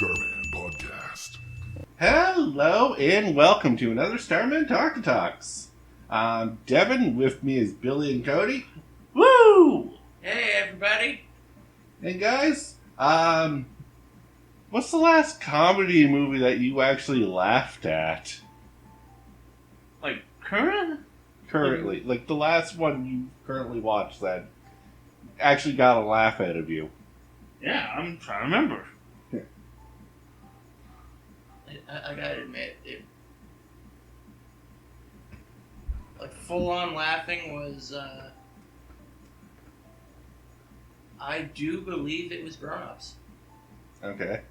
Starmen Podcast. Hello and welcome to another Starmen Talk to Talks. I'm Devin, with me is Billy and Cody. Woo! Hey, everybody. And guys, what's the last comedy movie that you actually laughed at? Like, current? Currently, like the last one you currently watched that actually got a laugh out of you. Yeah, I'm trying to remember. Yeah. I gotta admit, like, full-on laughing was, I do believe it was Grown Ups. Okay.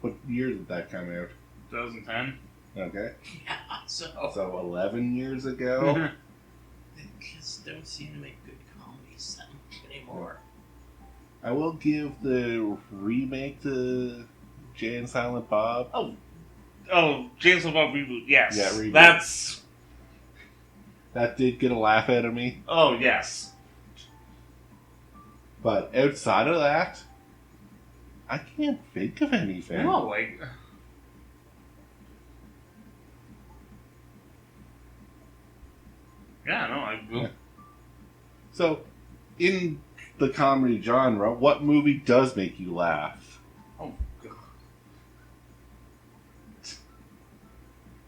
What year did that come out? 2010. Okay. Yeah, so... So 11 years ago? They just don't seem to make good comedies anymore. I will give the remake to Jay and Silent Bob. Oh, James Bob reboot, yes. Yeah, reboot. That's... That did get a laugh out of me. Oh, yes. But outside of that, I can't think of anything. No, like... Yeah, no, I... Yeah. So, in the comedy genre, what movie does make you laugh? Oh, God.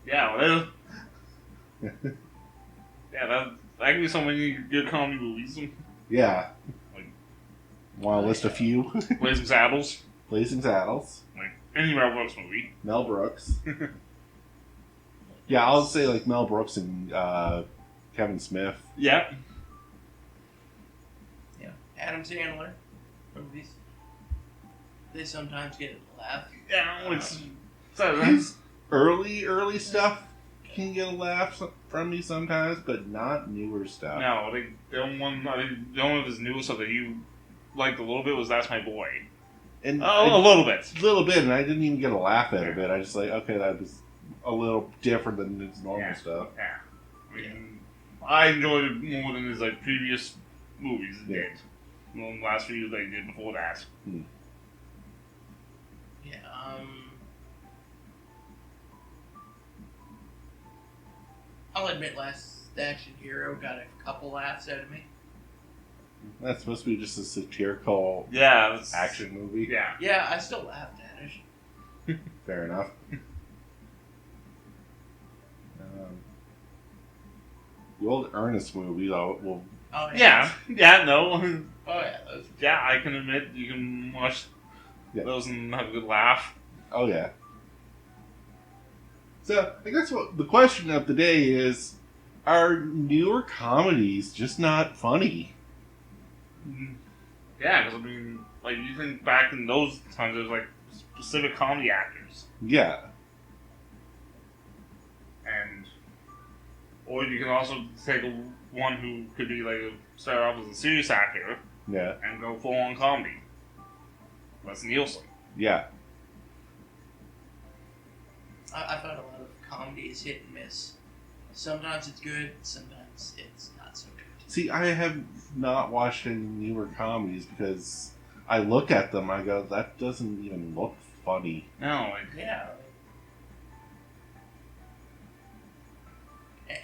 Yeah, well... yeah, that can be so many good comedy movies. Yeah. Like... Want to list a few? Blazing Saddles. Blazing Saddles. Like, any Mel Brooks movie. Mel Brooks. Yeah, I'll say like Mel Brooks and Kevin Smith. Yeah. Yeah, Adam Sandler movies. They sometimes get a laugh. Yeah, His early stuff can get a laugh from me sometimes, but not newer stuff. no, I think the only of his newest stuff that you liked a little bit was That's My Boy. And Oh, a little bit. A little bit, and I didn't even get a laugh out of it. I just like, okay, that was a little different than his normal stuff. Yeah. I mean, I enjoyed it more than his like previous movies did. Well, the last few they did before that. Yeah, I'll admit Last Action Hero got a couple laughs out of me. That's supposed to be just a satirical Yeah. action movie. Yeah. Yeah, I still laughed at it. Fair enough. The old Ernest movie, though, well, Oh, Yeah. Yeah. No. Oh, yeah, those. Yeah, I can admit you can watch those and have a good laugh. oh yeah. So, I guess what the question of the day is, are newer comedies just not funny? Yeah, because I mean, like you think back in those times, there's like specific comedy actors, Yeah. or you can also take one who could be like start off as a serious actor Yeah. and go full on comedy. That's Nielsen. Yeah. I find a lot of comedy is hit and miss. Sometimes it's good, sometimes it's not so good. See, I have not watched any newer comedies because I look at them, I go, that doesn't even look funny. No, like Yeah.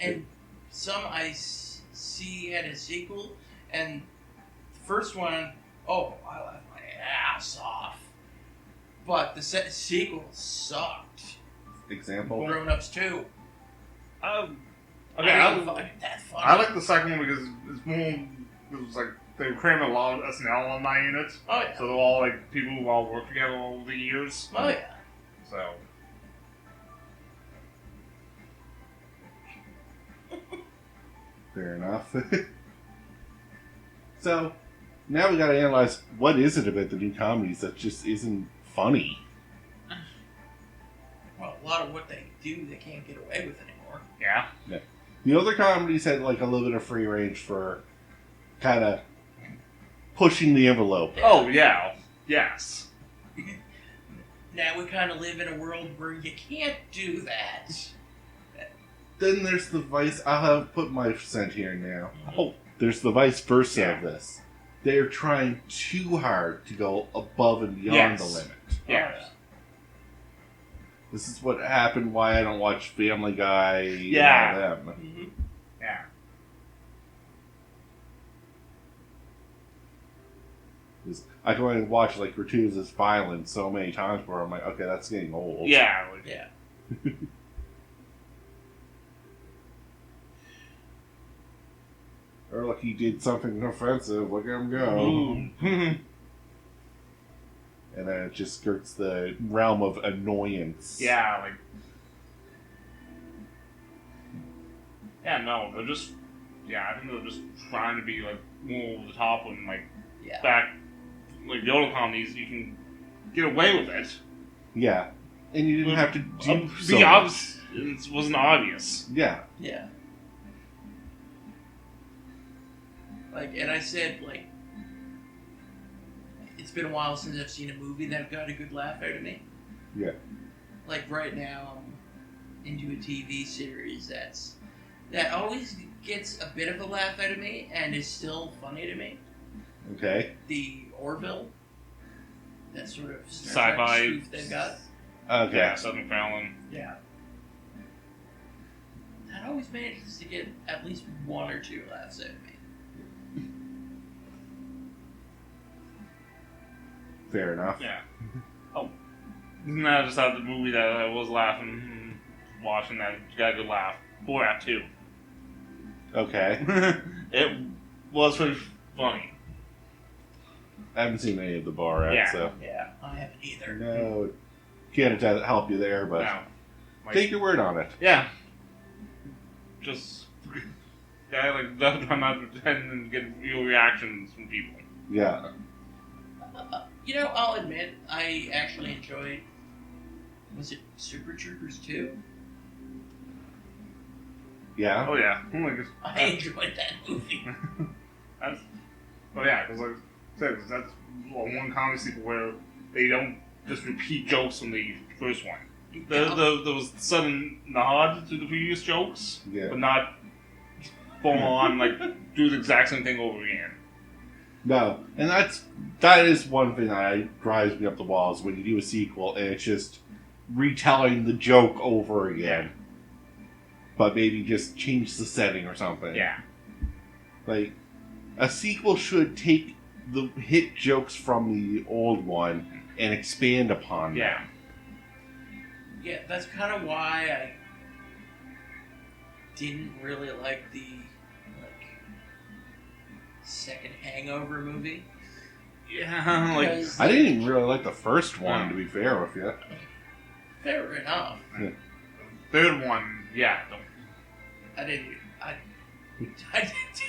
And some I see had a sequel, and the first one, oh, I laughed my ass off. But the sequel sucked. Example? Grown Ups 2. okay. I didn't find that funny. I like the second one because it's more. It was like they crammed a lot of SNL alumni in it, Oh, yeah. so they're all like people who all worked together all the years. Oh, yeah. So. Fair enough. So, now we gotta analyze what is it about the new comedies that just isn't funny? Well, a lot of what they do, they can't get away with anymore. Yeah. The other comedies had like a little bit of free range for kind of pushing the envelope. Oh yeah. Yes. Now we kind of live in a world where you can't do that. Then there's the vice. I'll have put my percent here now. Oh, there's the vice versa of this. they're trying too hard to go above and beyond Yes. the limit. Yeah. This is what happened why I don't watch Family Guy Yeah. and all them. Mm-hmm. Yeah. 'Cause I can only watch like gratuitous violence so many times where I'm like, okay, that's getting old. Yeah. Like, Yeah. Or like he did something offensive, look at him go. Ooh. And then it just skirts the realm of annoyance. Yeah, like. Yeah, no, they're just. Yeah, I think they're just trying to be like more over the top when like Yeah. back like the older comedies you can get away with it. Yeah. And you didn't have to do so be much. obvious. It wasn't obvious. Yeah. Yeah. Like, and I said, like, it's been a while since I've seen a movie that got a good laugh out of me. Yeah. Like, right now, I'm into a TV series that always gets a bit of a laugh out of me and is still funny to me. Okay. The Orville. That sort of Sci-fi. Star Trek spoof they've got. Okay. Yeah, Southern Fallon. Yeah. That always manages to get at least one or two laughs out of me. Fair enough. Yeah. Oh. And I just had the movie that I was laughing watching that got a good laugh. Borat 2. Okay. It was pretty funny. I haven't seen any of the bar Yeah. so Yeah, I haven't either. no, can't help you there, but No. Like, take your word on it. yeah. Just. Yeah, like, I'm not pretending and get real reactions from people. Yeah. You know, I'll admit, I actually enjoyed. Was it Super Troopers 2? Yeah. Oh, yeah. Oh, my gosh. I enjoyed that movie. That's. Oh, yeah, because, like I said, that's one comedy sequel where they don't just repeat jokes from the first one. There was sudden nod to the previous jokes, Yeah. but not full on, like, do the exact same thing over again. No, and that is one thing that drives me up the walls when you do a sequel and it's just retelling the joke over again, but maybe just change the setting or something. Yeah. Like a sequel should take the hit jokes from the old one and expand upon them. Yeah. Yeah, that's kind of why I didn't really like the second Hangover movie. Yeah, like. Because I didn't even really like the first one, No. to be fair with you. fair enough. Third one, yeah. I didn't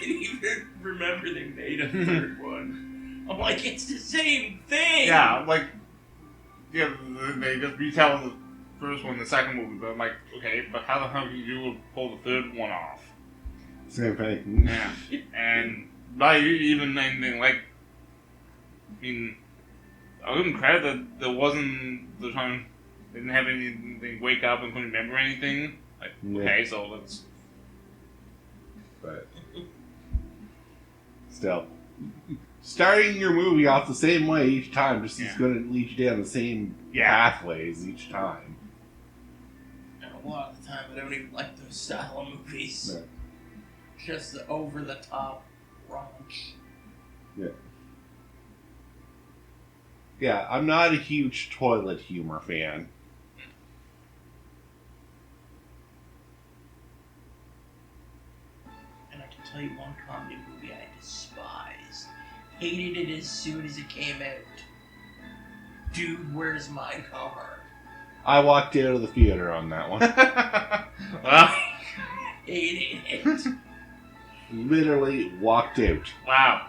even remember they made a third one. I'm like, it's the same thing. Yeah, like. Yeah, they just retell the first one, the second movie, but I'm like, okay, but how the hell can you pull the third one off? Same thing. Yeah. And not even anything like. I mean, I give them credit that there wasn't the time they didn't have anything wake up and couldn't remember anything. Like, Yeah. okay, so let's. But still, starting your movie off the same way each time just is Yeah. going to lead you down the same Yeah. pathways each time. And a lot of the time, I don't even like those style of movies. No. Just the over-the-top raunch. Yeah, I'm not a huge toilet humor fan. And I can tell you one comedy movie I despise. Hated it as soon as it came out. Dude, Where's My Car? I walked out of the theater on that one. Well, Hated it. Literally walked out. wow.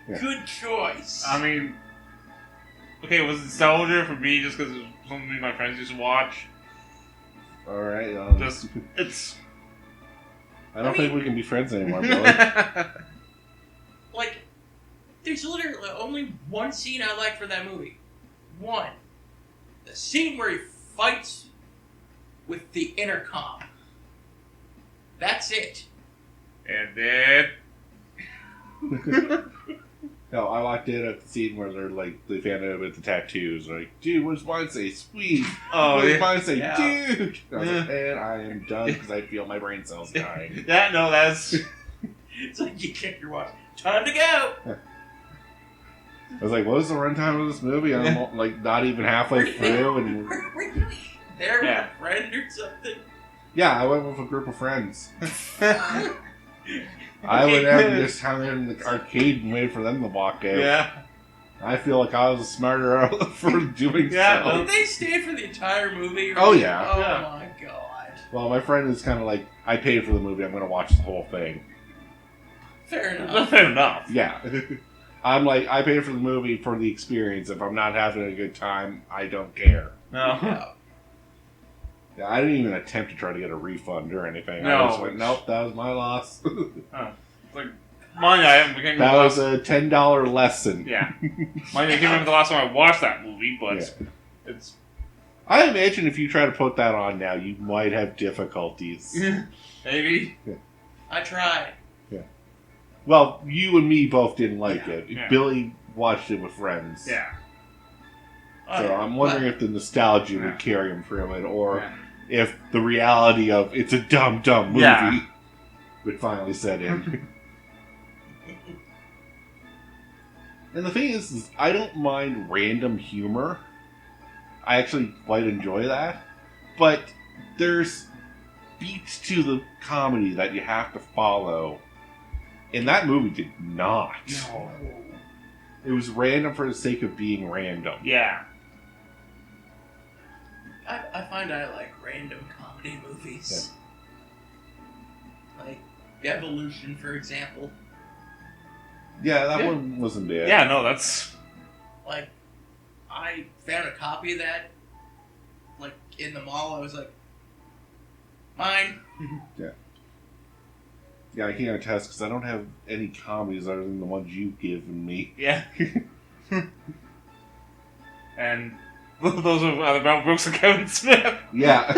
Yeah. Good choice. I mean, okay, was it nostalgia for me just because it was something my friends used to watch? Alright, Just, it's. I don't I think mean- we can be friends anymore, Billy. like, there's literally only one scene I like for that movie. One. The scene where he fights with the intercom. That's it. And then. No, I walked in at the scene where they're like, they found out about the tattoos. Like, dude, what does mine say? Sweet. Oh, What does yeah. mine say? Yeah. Dude. I was like, and I am done because I feel my brain cells dying. Yeah, no, that's... It's like you check your watch. Time to go. I was like, what was the runtime of this movie? I'm like not even halfway through, and There, Yeah. with a friend or something. yeah, I went with a group of friends. I went out and just hung out in the arcade and waited for them to walk out. Yeah. I feel like I was smarter for doing Yeah, so. Did they stay for the entire movie? Or Oh, yeah. Oh Yeah. my god. Well, my friend is kind of like, I paid for the movie, I'm going to watch the whole thing. Fair That's enough. fair enough. Yeah. I'm like, I paid for the movie for the experience. If I'm not having a good time, I don't care. No. Yeah. Yeah, I didn't even attempt to try to get a refund or anything. No. I just went, nope, that was my loss. Like, mine, I became That was a $10 lesson. Yeah. Mine, I can't remember the last time I watched that movie, but Yeah. it's... I imagine if you try to put that on now, you might have difficulties. Maybe. I tried. Well, you and me both didn't like Yeah. it. Yeah. Billy watched it with friends. Yeah. Oh, So yeah. I'm wondering But- if the nostalgia Yeah. would carry him through it, or Yeah. if the reality of it's a dumb movie Yeah. would finally set in. And the thing is I don't mind random humor. I actually quite enjoy that. But there's beats to the comedy that you have to follow. And that movie did not. No. It was random for the sake of being random. Yeah. I find I like random comedy movies. Like Evolution, for example. Yeah, that Yeah. one wasn't bad. Yeah, no, that's... Like, I found a copy of that, like, in the mall. I was like, mine. Yeah, I can't attest because I don't have any comedies other than the ones you've given me. Yeah. And those are about Brooks and Kevin Smith. Yeah.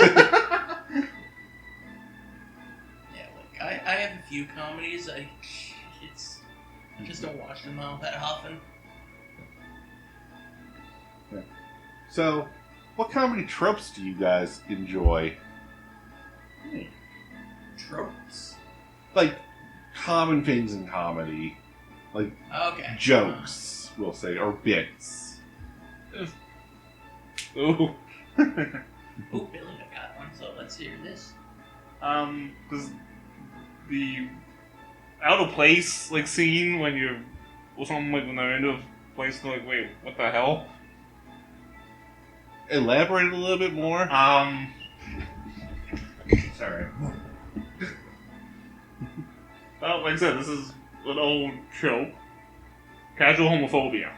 Yeah, like, I have a few comedies. I just don't watch them all that often. So, what comedy tropes do you guys enjoy? Tropes. Like, common things in comedy. Like, Okay. jokes, we'll say, or bits. Ooh. Oh, Billy, I got one, so let's hear this. Because the out of place, like, scene when you're, or something like when they're in a place, they're like, wait, what the hell? Elaborate a little bit more. Sorry. Well, like I said, this is an old trope. Casual homophobia.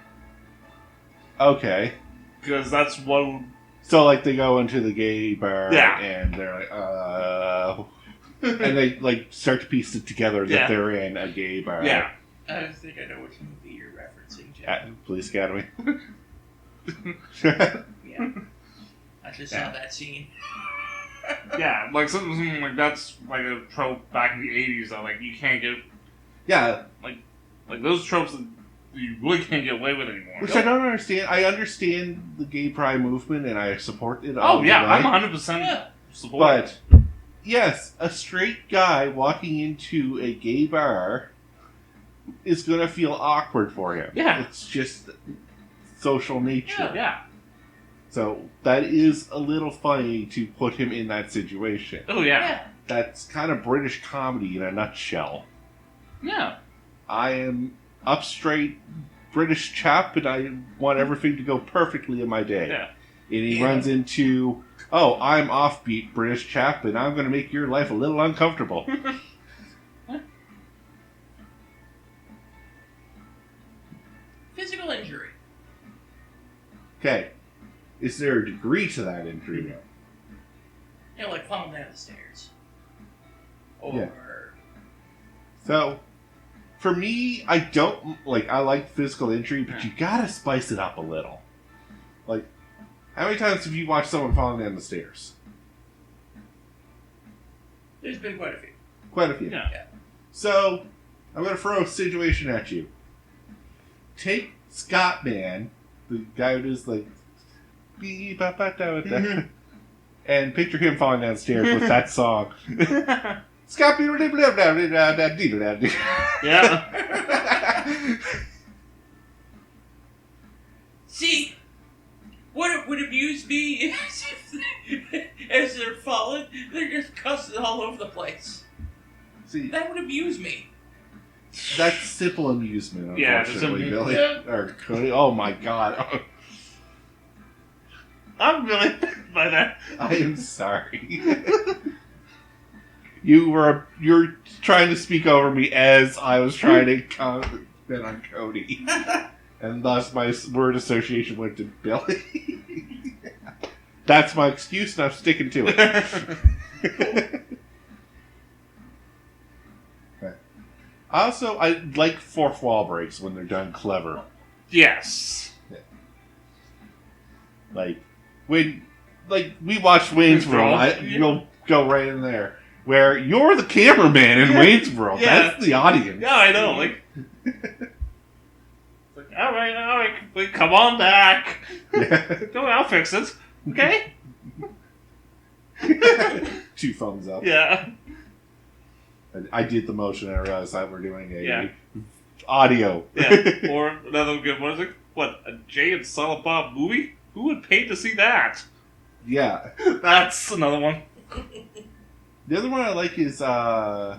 Okay. Because that's what... So, like, they go into the gay bar, Yeah. and they're like, and they, like, start to piece it together that Yeah. they're in a gay bar. Yeah. I think I know which movie you're referencing, Jeff. At Police Academy. Yeah. I just saw that scene. Yeah, like something like that's like a trope back in the 80s that, like, you can't get... Yeah, Like, those tropes that you really can't get away with anymore. which I don't understand. I understand the gay pride movement, and I support it. Oh, all the yeah, way. I'm 100% Yeah. support. But yes, a straight guy walking into a gay bar is going to feel awkward for him. Yeah. It's just social nature. Yeah. So that is a little funny to put him in that situation. Oh, yeah. Yeah. That's kind of British comedy in a nutshell. Yeah. I am up straight British chap, and I want everything to go perfectly in my day. Yeah. And he Yeah. runs into, oh, I'm offbeat British chap, and I'm going to make your life a little uncomfortable. Physical injury. Okay. Is there a degree to that injury, though? You know, like falling down the stairs. Or... Yeah. So, for me, I don't, like, I like physical injury, but you gotta spice it up a little. Like, how many times have you watched someone falling down the stairs? There's been quite a few. Quite a few. Yeah. So, I'm gonna throw a situation at you. take Scotman, the guy who does like, and picture him falling downstairs with that song. Scott, Yeah. See, what would amuse me is if, as they're falling, they're just cussing all over the place. See, That would amuse me. that's simple amusement, Yeah, unfortunately, just Billy. yeah. Or Cody. Oh my god. I'm really by that. I am sorry. You're trying to speak over me as I was trying to comment on Cody. And thus my word association went to Billy. That's my excuse and I'm sticking to it. Also, I like fourth wall breaks when they're done clever. Yes. Like, when we watched Wayne's World, Yeah. you'll go right in there. Where you're the cameraman in Wayne's World. Yeah. That's the audience. Yeah, I know. Like, all right, wait, come on back. Yeah. Don't, I'll fix it. Okay. 2 thumbs up. Yeah. I did the motion and I realized that we're doing a Yeah. audio. Yeah. Or another good one is like, what, a Jay and Silent Bob movie? Who would pay to see that? Yeah. That's another one. The other one I like is the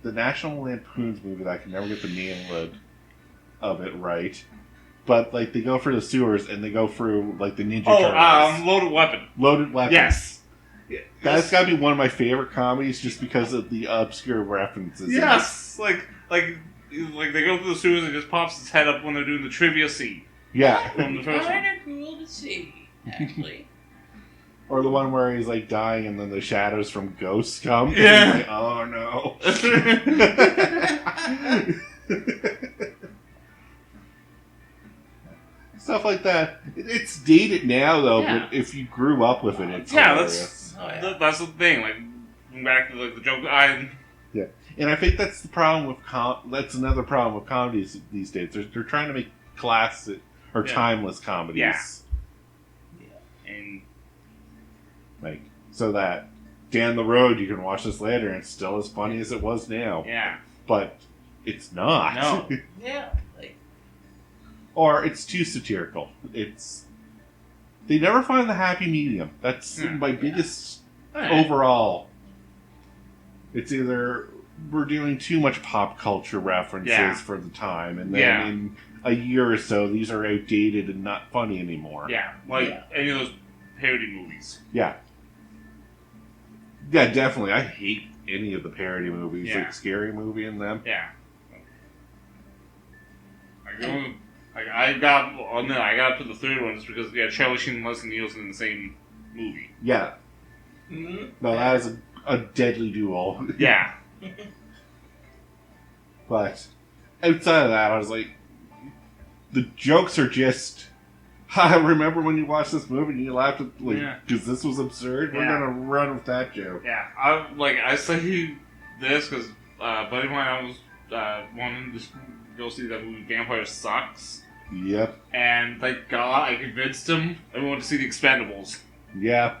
National Lampoon's movie that I can never get the name of it right. But like they go for the sewers and they go through like the Ninja Turtles. Loaded Weapon. Loaded Weapon. Yes. That's got to be one of my favorite comedies just because of the obscure references. Yes. Like they go through the sewers and just pops his head up when they're doing the trivia scene. Yeah. From the first one. Kind of cool to see, actually. Or the one where he's like dying and then the shadows from ghosts come. Yeah. And he's like, oh no. Stuff like that. It's dated now though, Yeah. but if you grew up with it, it's Yeah, hilarious. Oh, yeah. That's the thing. Like, back to like the joke. And I think that's the problem with that's another problem with comedies these days. They're trying to make classic or Yeah. timeless comedies. Yeah. And Like, so that down the road you can watch this later and it's still as funny as it was now. yeah. But it's not. No. Yeah, like, Or it's too satirical. They never find the happy medium. That's my biggest overall. It's either we're doing too much pop culture references for the time, and then in a year or so, these are outdated and not funny anymore. Yeah. Like any of those parody movies. Yeah. Yeah, definitely. I hate any of the parody movies, Yeah. like Scary Movie and them. Yeah. I got to put the third one just because Charlie Sheen and Leslie Nielsen in the same movie. Yeah. mm-hmm. No, that is a deadly duo. Yeah. But outside of that, I was like, the jokes are just. I remember when you watched this movie and you laughed at because this was absurd. We're Yeah. gonna run with that joke. Yeah. I say this because buddy of mine I was wanting to go see that movie Vampire Sucks, Yep. and thank God I convinced him I wanted to see The Expendables. Yeah.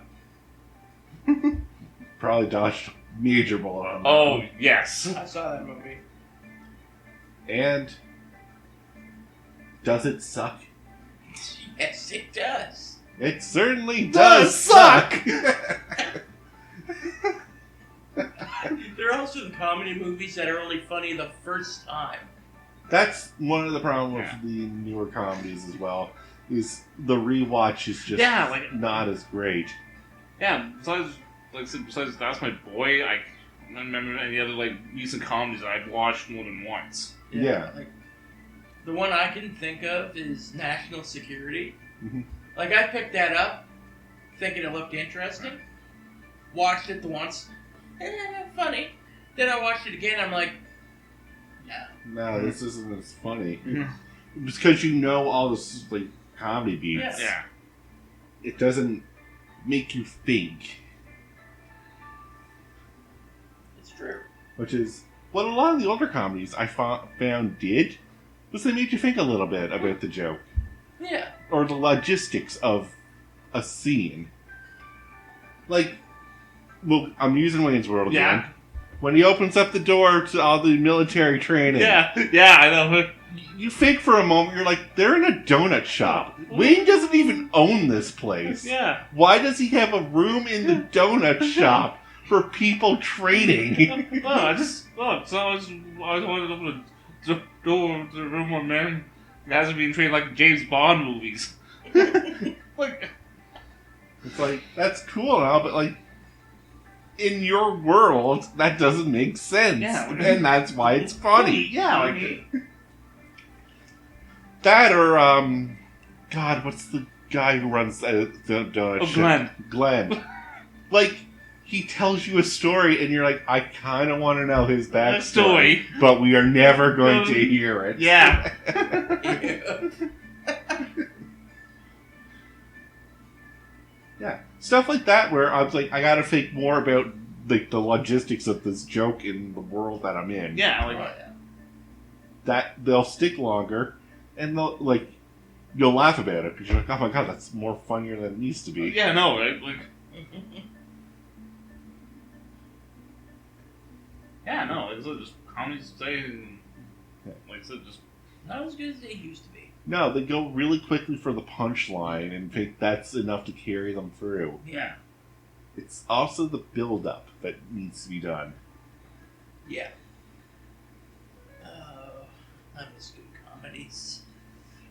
Probably dodged a major bullet on that Oh one. yes. I saw that movie. And does it suck? Yes, it does. It certainly does suck. There are also the comedy movies that are only funny the first time. That's one of the problems with the newer comedies as well. Is the rewatch is just not as great. Yeah. Besides That's My Boy, I don't remember any other recent comedies that I've watched more than once. Yeah. Like, the one I can think of is National Security. Mhm. Like, I picked that up, thinking it looked interesting. Watched it the once. Funny. Then I watched it again, I'm like, No, this isn't as funny. Mhm. It's because you know all this comedy beats. Yes. Yeah. It doesn't make you think, it's true. which is what a lot of the older comedies I found did. This made you think a little bit about the joke. Yeah. Or the logistics of a scene. Like, well, I'm using Wayne's World again. Yeah. When he opens up the door to all the military training. Yeah, I know. You think for a moment, you're like, they're in a donut shop. Wayne doesn't even own this place. Yeah. Why does he have a room in the donut shop for people training? I always wanted to open a door to the room where man hasn't been trained like James Bond movies. Like, it's like, that's cool now, but like, in your world, that doesn't make sense. Yeah. And that's why it's funny. Yeah, like... That or, God, what's the guy who runs the donut shop? Glenn. Glenn. Like, he tells you a story, and you're like, I kind of want to know his backstory, but we are never going to hear it. Yeah. Yeah. Stuff like that where I was like, I gotta think more about like the logistics of this joke in the world that I'm in. Yeah, like... That they'll stick longer, and they'll, like, you'll laugh about it, because you're like, oh my god, that's more funnier than it needs to be. Yeah, no, right? Like... Yeah, no, it's just comedy saying, like I said, just not as good as they used to be. No, they go really quickly for the punchline and think that's enough to carry them through. Yeah. It's also the build-up that needs to be done. Yeah. I miss good comedies.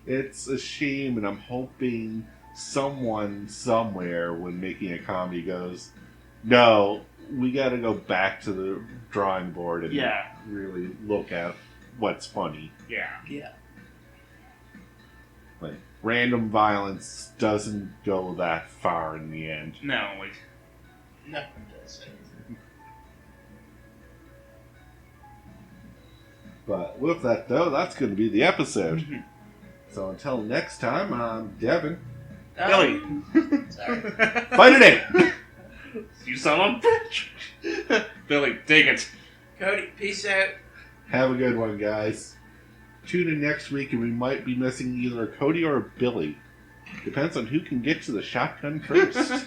It's a shame, and I'm hoping someone somewhere, when making a comedy, goes, no, we gotta go back to the drawing board and really look at what's funny. Yeah. Yeah. Like, random violence doesn't go that far in the end. No, like... No, it doesn't. But with that, though, that's going to be the episode. So until next time, I'm Devin. Billy. Sorry. Fight it in! You son of a bitch! Billy, take it. Cody, peace out. Have a good one, guys. Tune in next week, and we might be missing either a Cody or a Billy. Depends on who can get to the shotgun first.